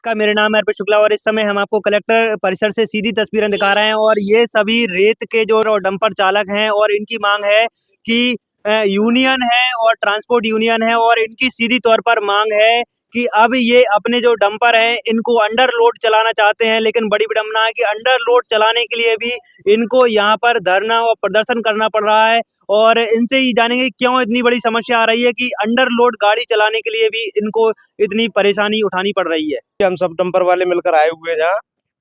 का मेरा नाम है अर्पित शुक्ला और इस समय हम आपको कलेक्टर परिसर से सीधी तस्वीरें दिखा रहे हैं और ये सभी रेत के जो डंपर चालक हैं और इनकी मांग है कि यूनियन है और ट्रांसपोर्ट यूनियन है और इनकी सीधी तौर पर मांग है कि अब ये अपने जो डंपर हैं इनको अंडर लोड चलाना चाहते हैं, लेकिन बड़ी विडंबना है कि अंडर लोड चलाने के लिए भी इनको यहाँ पर धरना और प्रदर्शन करना पड़ रहा है। और इनसे ही जानेंगे क्यों इतनी बड़ी समस्या आ रही है कि अंडर लोड गाड़ी चलाने के लिए भी इनको इतनी परेशानी उठानी पड़ रही है। हम सब डंपर वाले मिलकर आए हुए हैं जहाँ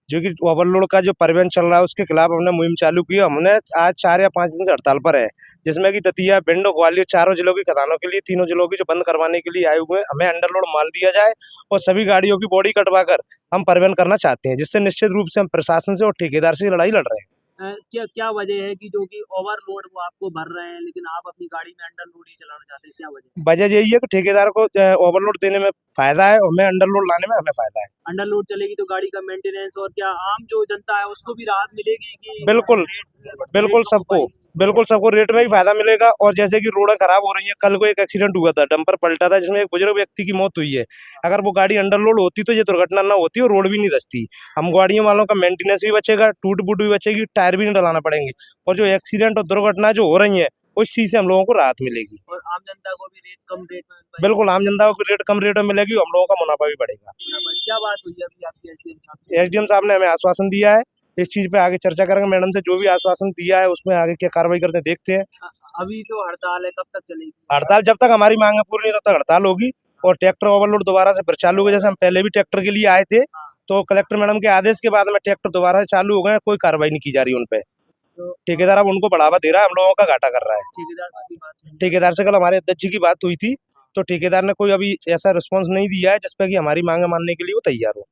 जो कि ओवरलोड का जो परिवहन चल रहा है उसके खिलाफ हमने मुहिम चालू की। हमने आज 4 या 5 दिन से हड़ताल पर है, जिसमें कि दतिया, भिंड, ग्वालियर चारों जिलों की खदानों के लिए, तीनों जिलों की जो बंद करवाने के लिए आए हुए हैं। हमें अंडरलोड माल दिया जाए और सभी गाड़ियों की बॉडी कटवा कर हम परिवहन करना चाहते हैं, जिससे निश्चित रूप से हम प्रशासन से और ठेकेदार से लड़ाई लड़ रहे हैं। क्या वजह है कि जो कि ओवरलोड वो आपको भर रहे हैं लेकिन आप अपनी गाड़ी में अंडर लोड ही चलाना चाहते हैं, क्या वजह यही है कि ठेकेदार को ओवरलोड देने में फायदा है और हमें अंडरलोड लाने में हमें फायदा है। अंडर लोड चलेगी तो गाड़ी का मेंटेनेंस और क्या आम जो जनता है उसको भी राहत मिलेगी कि बिल्कुल बिल्कुल सबको रेट में ही फायदा मिलेगा। और जैसे कि रोडें खराब हो रही हैं, कल को एक एक्सीडेंट हुआ था, डंपर पलटा था जिसमें एक बुजुर्ग व्यक्ति की मौत हुई है। अगर वो गाड़ी अंडरलोड होती तो ये दुर्घटना ना होती और रोड भी नहीं धंसती। हम गाड़ियों वालों का मेंटेनेंस भी बचेगा, टूट फूट भी बचेगी, टायर भी नहीं डलाना पड़ेंगे और जो एक्सीडेंट और दुर्घटना जो हो रही है उस चीज से हम लोगों को राहत मिलेगी और आम जनता को भी रेट कम रेट में बिल्कुल आम जनता को रेट कम रेट में मिलेगी, हम लोगों का मुनाफा भी बढ़ेगा। क्या बात हुई अभी आपकी एसडीएम साहब ने हमें आश्वासन दिया है, इस चीज पे आगे चर्चा करेंगे। मैडम से जो भी आश्वासन दिया है उसमें आगे क्या कार्रवाई करते हैं देखते हैं। अभी तो हड़ताल है, कब तक चलेगी हड़ताल? जब तक हमारी मांग पूरी नहीं तब तक हड़ताल होगी और ट्रैक्टर ओवरलोड दोबारा से फिर चालू होगा। जैसे हम पहले भी ट्रैक्टर के लिए आए थे तो कलेक्टर मैडम के आदेश के बाद में ट्रैक्टर दोबारा से चालू हो गए, कोई कार्रवाई नहीं की जा रही उन पे। ठेकेदार अब उनको बढ़ावा दे रहा है, हम लोगों का घाटा कर रहा है। ठेकेदार से कल हमारे अध्यक्ष जी की बात हुई थी तो ठेकेदार ने कोई अभी ऐसा रिस्पॉन्स नहीं दिया है जिसपे कि हमारी मांग मानने के लिए वो तैयार हो।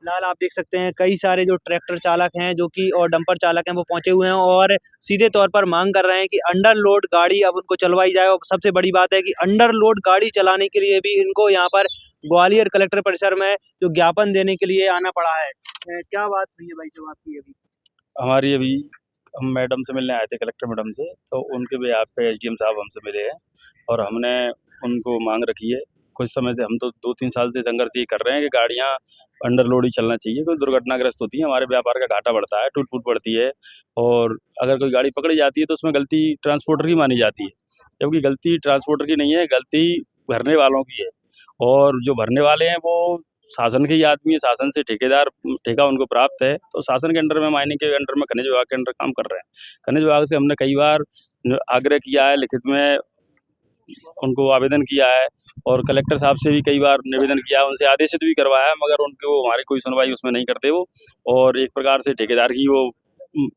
फिलहाल आप देख सकते हैं कई सारे जो ट्रैक्टर चालक हैं जो कि और डंपर चालक हैं वो पहुंचे हुए हैं और सीधे तौर पर मांग कर रहे हैं कि अंडर लोड गाड़ी अब उनको चलवाई जाए। और सबसे बड़ी बात है कि अंडर लोड गाड़ी चलाने के लिए भी इनको यहाँ पर ग्वालियर कलेक्टर परिसर में जो ज्ञापन देने के लिए आना पड़ा है। क्या बात हुई है भाई जब आपकी? अभी हमारी अभी हम मैडम से मिलने आए थे, कलेक्टर मैडम से, तो उनके बिहाफ पे एसडीएम साहब हमसे मिले हैं और हमने उनको मांग रखी है। कुछ समय से हम तो 2-3 साल से संघर्ष ये कर रहे हैं कि गाड़ियाँ अंडरलोड ही चलना चाहिए, कोई दुर्घटनाग्रस्त होती है, हमारे व्यापार का घाटा बढ़ता है, टूट फूट बढ़ती है और अगर कोई गाड़ी पकड़ी जाती है तो उसमें गलती ट्रांसपोर्टर की मानी जाती है, जबकि गलती ट्रांसपोर्टर की नहीं है, गलती भरने वालों की है। और जो भरने वाले हैं वो शासन के ही आदमी है, शासन से ठेका उनको प्राप्त है, तो शासन के अंडर में, मायने के अंडर में, खनिज विभाग के अंडर काम कर रहे हैं। खनिज विभाग से हमने कई बार आग्रह किया है, लिखित में उनको आवेदन किया है और कलेक्टर साहब से भी कई बार निवेदन किया है, उनसे आदेशित भी करवाया है, मगर उनको हमारी कोई सुनवाई उसमें नहीं करते वो, और एक प्रकार से ठेकेदार की वो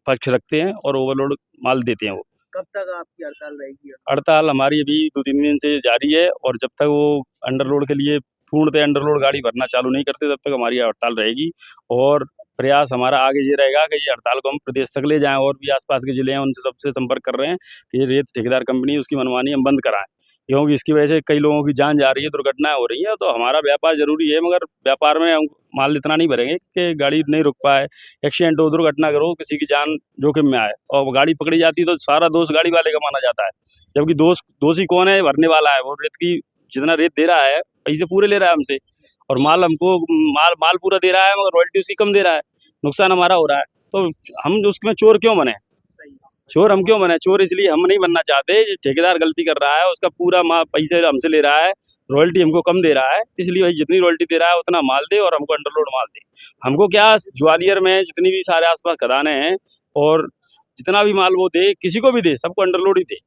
पक्ष रखते हैं और ओवरलोड माल देते हैं वो। कब तक आपकी हड़ताल रहेगी? हड़ताल हमारी अभी 2-3 दिन से जारी है और जब तक वो अंडरलोड के लिए पूर्णतः अंडरलोड गाड़ी भरना चालू नहीं करते तब तक हमारी हड़ताल रहेगी। और प्रयास हमारा आगे ये रहेगा कि ये हड़ताल को हम प्रदेश तक ले जाएं और भी आसपास के जिले हैं उनसे सबसे संपर्क कर रहे हैं कि ये रेत ठेकेदार कंपनी उसकी मनमानी हम बंद कराएं, क्योंकि इसकी वजह से कई लोगों की जान जा रही है, दुर्घटनाएं हो रही हैं। तो हमारा व्यापार जरूरी है, मगर व्यापार में हम माल इतना नहीं भरेंगे कि गाड़ी नहीं रुक पाए, एक्सीडेंट हो, दुर्घटना करो, किसी की जान जोखिम में आए और गाड़ी पकड़ी जाती है तो सारा दोष गाड़ी वाले का माना जाता है, जबकि दोषी कौन है? भरने वाला है। वो रेत की जितना रेत दे रहा है पैसे पूरे ले रहा है हमसे और माल हमको माल पूरा दे रहा है, मगर रॉयल्टी उसकी कम दे रहा है, नुकसान हमारा हो रहा है। तो हम उसमें चोर क्यों बने? चोर हम क्यों बने? चोर इसलिए हम नहीं बनना चाहते, ठेकेदार गलती कर रहा है, उसका पूरा पैसे हमसे ले रहा है, रॉयल्टी हमको कम दे रहा है, इसलिए भाई जितनी रॉयल्टी दे रहा है उतना माल दे और हमको अंडरलोड माल दे। हमको क्या, ग्वालियर में जितनी भी सारे आसपास खदानें हैं और जितना भी माल वो दे, किसी को भी दे, सबको अंडरलोड ही दे।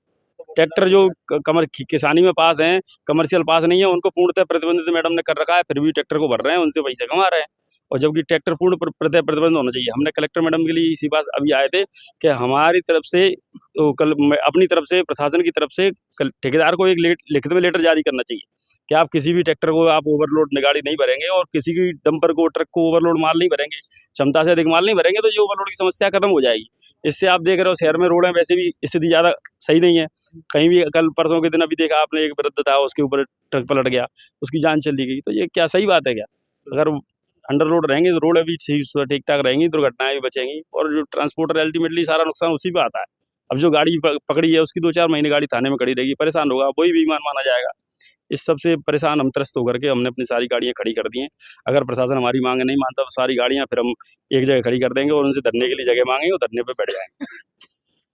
ट्रैक्टर जो किसानी में पास हैं, कमर्शियल पास नहीं है, उनको पूर्णतः प्रतिबंधित मैडम ने कर रखा है, फिर भी ट्रैक्टर को भर रहे हैं, उनसे पैसे कमा रहे हैं और जबकि ट्रैक्टर पूर्ण प्रतिबंध होना चाहिए। हमने कलेक्टर मैडम के लिए इसी बात अभी आए थे कि हमारी तरफ से अपनी तरफ से, प्रशासन की तरफ से ठेकेदार को एक लिखित में लेटर जारी करना चाहिए कि आप किसी भी ट्रैक्टर को आप ओवरलोड गाड़ी नहीं भरेंगे और किसी भी डंपर को, ट्रक को ओवरलोड माल नहीं भरेंगे, क्षमता से अधिक माल नहीं भरेंगे, तो ये ओवरलोड की समस्या खत्म हो जाएगी। इससे आप देख रहे हो शहर में रोडें वैसे भी स्थिति ज़्यादा सही नहीं है, कहीं भी कल परसों के दिन अभी देखा आपने, एक वृद्ध था, उसके ऊपर ट्रक पलट गया, उसकी जान चली गई। तो ये क्या सही बात है क्या? अगर अंडरलोड रहेंगे तो रोड अभी सही ठीक ठाक रहेंगी, दुर्घटनाएं भी बचेंगी और जो ट्रांसपोर्टर अल्टीमेटली सारा नुकसान उसी पे आता है। अब जो गाड़ी पकड़ी है उसकी 2-4 महीने गाड़ी थाने में खड़ी रहेगी, परेशान होगा, वही बेईमान माना जाएगा। इस सब से परेशान हम त्रस्त होकर के हमने अपनी सारी गाड़ियां खड़ी कर दी हैं। अगर प्रशासन हमारी मांग नहीं मानता तो सारी गाड़ियां फिर हम एक जगह खड़ी कर देंगे और उनसे धरने के लिए जगह मांगेंगे और धरने पे बैठ जाएंगे।